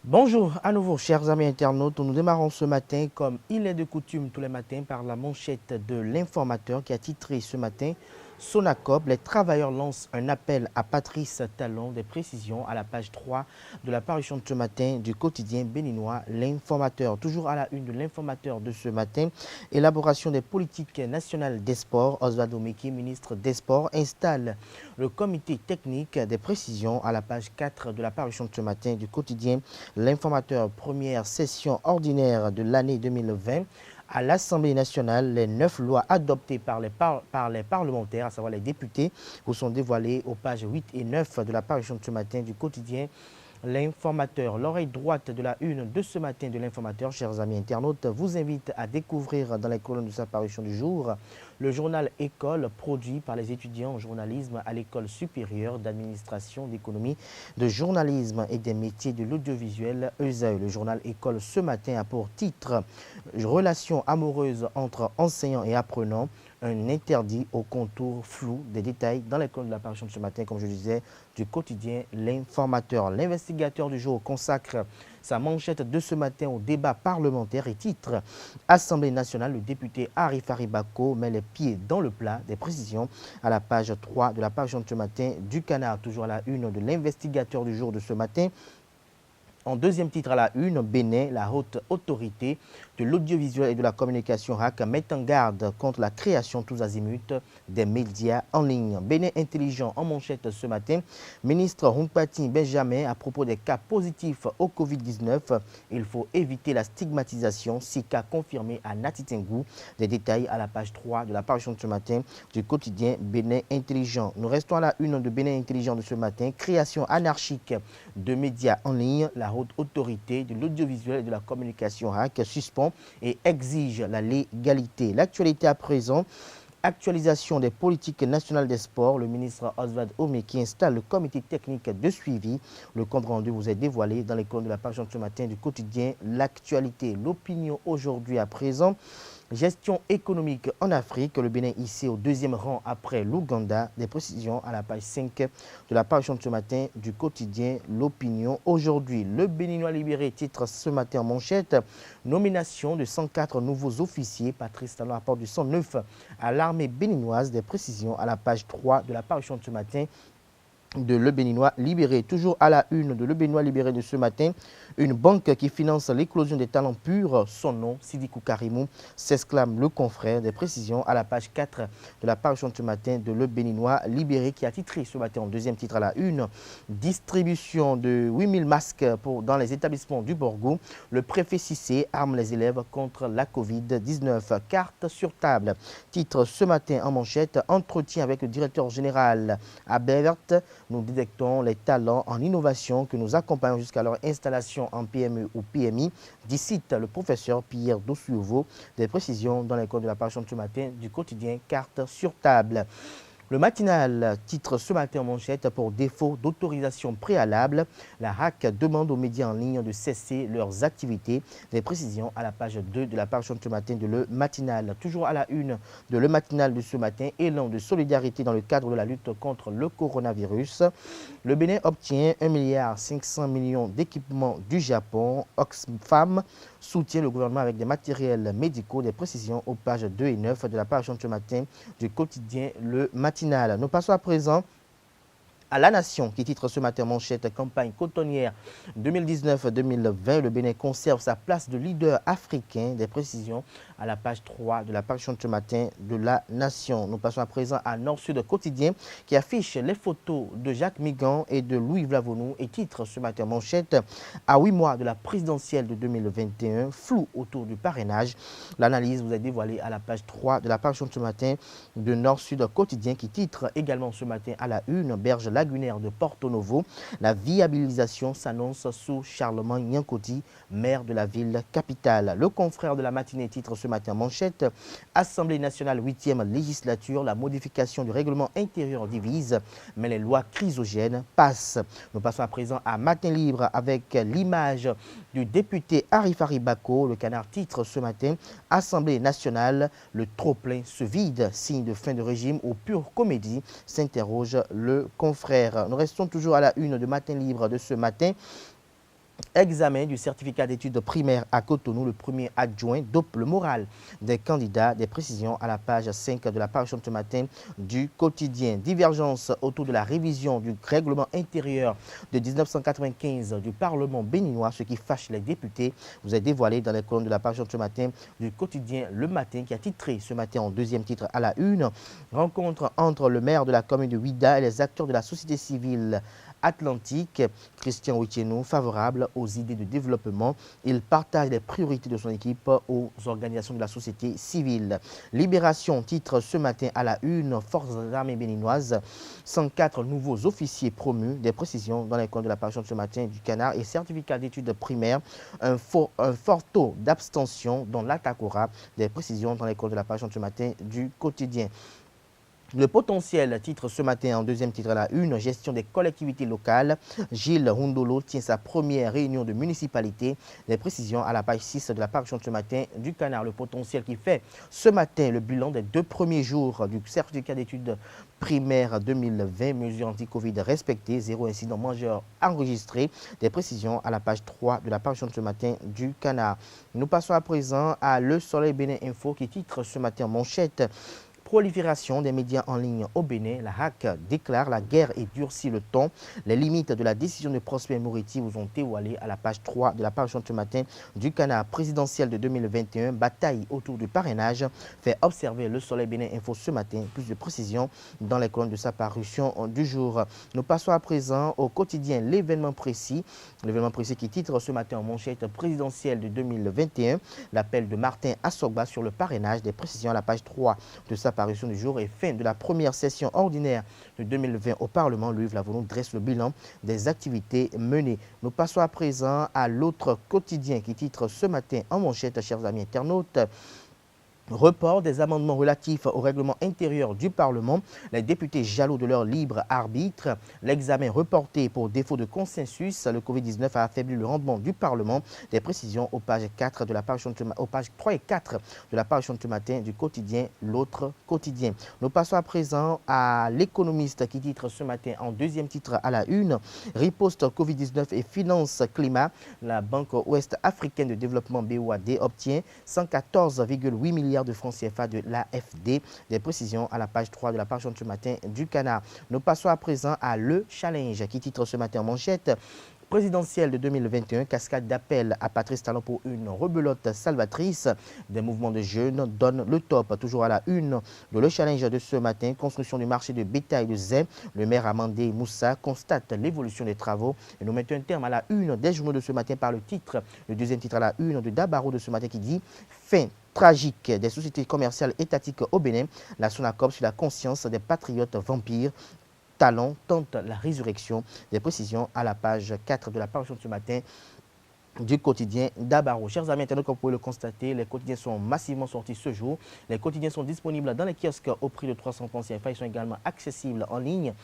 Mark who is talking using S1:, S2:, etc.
S1: Bonjour à nouveau, chers amis internautes. Nous démarrons ce matin, comme il est de coutume tous les matins, par la manchette de l'informateur qui a titré ce matin Sonacop, les travailleurs lancent un appel à Patrice Talon. Des précisions à la page 3 de la parution de ce matin du quotidien béninois L'Informateur. Toujours à la une de l'Informateur de ce matin, élaboration des politiques nationales des sports. Oswald Omeki, ministre des Sports, installe le comité technique. Des précisions à la page 4 de la parution de ce matin du quotidien L'Informateur. Première session ordinaire de l'année 2020. À l'Assemblée nationale, les 9 lois adoptées par les parlementaires, à savoir les députés, vous sont dévoilées aux pages 8 et 9 de la parution de ce matin du quotidien L'Informateur. L'oreille droite de la une de ce matin de l'Informateur, chers amis internautes, vous invite à découvrir dans les colonnes de sa parution du jour le journal École, produit par les étudiants en journalisme à l'École supérieure d'administration, d'économie, de journalisme et des métiers de l'audiovisuel ESAE. Le journal École ce matin a pour titre « Relations amoureuses entre enseignants et apprenants ». Un interdit au contour flou des détails dans les colonnes de la parution de ce matin, comme je disais, du quotidien L'Informateur. L'investigateur du jour consacre sa manchette de ce matin au débat parlementaire et titre « Assemblée nationale, le député Arif Haribako met les pieds dans le plat ». Des précisions à la page 3 de la parution de ce matin du Canard, toujours à la une de l'investigateur du jour de ce matin. En deuxième titre à la une, Bénin, la haute autorité de l'audiovisuel et de la communication RAC met en garde contre la création tous azimuts des médias en ligne. Bénin intelligent en manchette ce matin, ministre Humpati Benjamin à propos des cas positifs au Covid-19. Il faut éviter la stigmatisation, 6 cas confirmés à Natitengou. Des détails à la page 3 de la parution de ce matin du quotidien Bénin intelligent. Nous restons à la une de Bénin intelligent de ce matin, création anarchique de médias en ligne. La haute autorité de l'audiovisuel et de la communication RAC suspend et exige la légalité. L'actualité à présent, actualisation des politiques nationales des sports. Le ministre Oswald Omeki installe le comité technique de suivi. Le compte rendu vous est dévoilé dans les colonnes de la page de ce matin du quotidien L'actualité. L'opinion aujourd'hui à présent. Gestion économique en Afrique, le Bénin hissé au deuxième rang après l'Ouganda. Des précisions à la page 5 de la parution de ce matin du quotidien L'Opinion. Aujourd'hui, le Béninois libéré titre ce matin en manchette nomination de 104 nouveaux officiers. Patrice Talon apporte du 109 à l'armée béninoise. Des précisions à la page 3 de la parution de ce matin de Le Béninois libéré. Toujours à la une de Le Béninois libéré de ce matin, une banque qui finance l'éclosion des talents purs, son nom, Sidikou Karimou, s'exclame le confrère. Des précisions à la page 4 de la parution de ce matin de Le Béninois libéré qui a titré ce matin en deuxième titre à la une, distribution de 8000 masques dans les établissements du Borgo. Le préfet Cissé arme les élèves contre la Covid-19. Carte sur table. Titre ce matin en manchette, entretien avec le directeur général Abert. Nous détectons les talents en innovation que nous accompagnons jusqu'à leur installation en PME ou PMI, dit cite le professeur Pierre Dossuovo. Des précisions dans les codes de la parution de ce matin du quotidien Carte sur table. Le matinal titre ce matin en manchette pour défaut d'autorisation préalable. La RAC demande aux médias en ligne de cesser leurs activités. Des précisions à la page 2 de la parution de ce matin de Le Matinal. Toujours à la une de Le Matinal de ce matin, élan de solidarité dans le cadre de la lutte contre le coronavirus. Le Bénin obtient 1,5 milliard d'équipements du Japon. Oxfam soutient le gouvernement avec des matériels médicaux. Des précisions aux pages 2 et 9 de la parution de ce matin du quotidien Le Matinal. Nous passons à présent à La Nation qui titre ce matin manchette campagne cotonnière 2019-2020. Le Bénin conserve sa place de leader africain. Des précisions à la page 3 de la parution de ce matin de La Nation. Nous passons à présent à Nord-Sud quotidien qui affiche les photos de Jacques Migan et de Louis Vlavonou et titre ce matin manchette à 8 mois de la présidentielle de 2021, flou autour du parrainage. L'analyse vous est dévoilée à la page 3 de la parution de ce matin de Nord-Sud quotidien qui titre également ce matin à la une, berge lagunaire de Porto Novo. La viabilisation s'annonce sous Charlemagne Niankoti, maire de la ville capitale. Le confrère de la matinée titre ce matin manchette Assemblée nationale 8e législature, la modification du règlement intérieur divise, mais les lois chrysogènes passent. Nous passons à présent à Matin Libre avec l'image du député Arif Haribako. Le Canard titre ce matin Assemblée nationale, le trop-plein se vide, signe de fin de régime ou pure comédie, s'interroge le confrère. Nous restons toujours à la une de Matin Libre de ce matin Examen du certificat d'études primaires à Cotonou, le premier adjoint dope le moral des candidats. Des précisions à la page 5 de la parution de ce matin du quotidien. Divergence autour de la révision du règlement intérieur de 1995 du Parlement béninois, ce qui fâche les députés. Vous est dévoilé dans les colonnes de la parution de ce matin du quotidien Le Matin, qui a titré ce matin en deuxième titre à la une. Rencontre entre le maire de la commune de Ouida et les acteurs de la société civile Atlantique. Christian Ouitieno, favorable aux idées de développement. Il partage les priorités de son équipe aux organisations de la société civile. Libération titre ce matin à la une, Forces armées béninoises, 104 nouveaux officiers promus. Des précisions dans les comptes de la parution de ce matin du Canard et certificat d'études primaires, un fort taux d'abstention dans l'Atacora. Des précisions dans les comptes de la parution de ce matin du quotidien. Le potentiel titre ce matin en deuxième titre à la une, gestion des collectivités locales. Gilles Hundolo tient sa première réunion de municipalité. Les précisions à la page 6 de la parution de ce matin du Canard. Le potentiel qui fait ce matin le bilan des 2 premiers jours du certificat d'études primaires 2020, mesures anti-Covid respectées, 0 incident majeur enregistré. Des précisions à la page 3 de la parution de ce matin du Canard. Nous passons à présent à Le Soleil Bénin Info qui titre ce matin en manchette. Prolifération des médias en ligne au Bénin, la HAC déclare la guerre et durcit le ton. Les limites de la décision de Prosper Mouriti vous ont dévoilé à la page 3 de la parution de ce matin du Canard présidentiel de 2021. Bataille autour du parrainage fait observer Le Soleil Bénin Info ce matin. Plus de précisions dans les colonnes de sa parution du jour. Nous passons à présent au quotidien L'événement précis. L'événement précis qui titre ce matin en manchette présidentielle de 2021. L'appel de Martin Assogba sur le parrainage. Des précisions à la page 3 de sa parution du jour et fin de la première session ordinaire de 2020 au Parlement. Louis Lavonu dresse le bilan des activités menées. Nous passons à présent à l'autre quotidien qui titre ce matin en manchette, chers amis internautes. Report des amendements relatifs au règlement intérieur du Parlement. Les députés jaloux de leur libre arbitre. L'examen reporté pour défaut de consensus. Le Covid-19 a affaibli le rendement du Parlement. Des précisions aux pages 4 de la parution aux pages 3 et 4 de la parution de ce matin du quotidien L'autre quotidien. Nous passons à présent à L'Économiste qui titre ce matin en deuxième titre à la une. Riposte Covid-19 et finance climat. La Banque Ouest Africaine de Développement BOAD obtient 114,8 milliards de francs CFA de l'AFD. Des précisions à la page 3 de la parution de ce matin du Canard. Nous passons à présent à Le Challenge qui titre ce matin en manchette. Présidentielle de 2021, cascade d'appel à Patrice Talon pour une rebelote salvatrice. Des mouvements de jeunes donnent le top. Toujours à la une de Le Challenge de ce matin, construction du marché de bétail de Zin. Le maire Amandé Moussa constate l'évolution des travaux. Et nous mettons un terme à la une des journaux de ce matin par le titre, le deuxième titre à la une de Dabaro de ce matin qui dit « Fin tragique des sociétés commerciales étatiques au Bénin. La Sonacop sur la conscience des patriotes vampires. Talon tente la résurrection. » Des précisions à la page 4 de la parution de ce matin du quotidien Dabaro. Chers amis internautes, comme vous pouvez le constater, les quotidiens sont massivement sortis ce jour. Les quotidiens sont disponibles dans les kiosques au prix de 300 francs CFA. Ils sont également accessibles en ligne.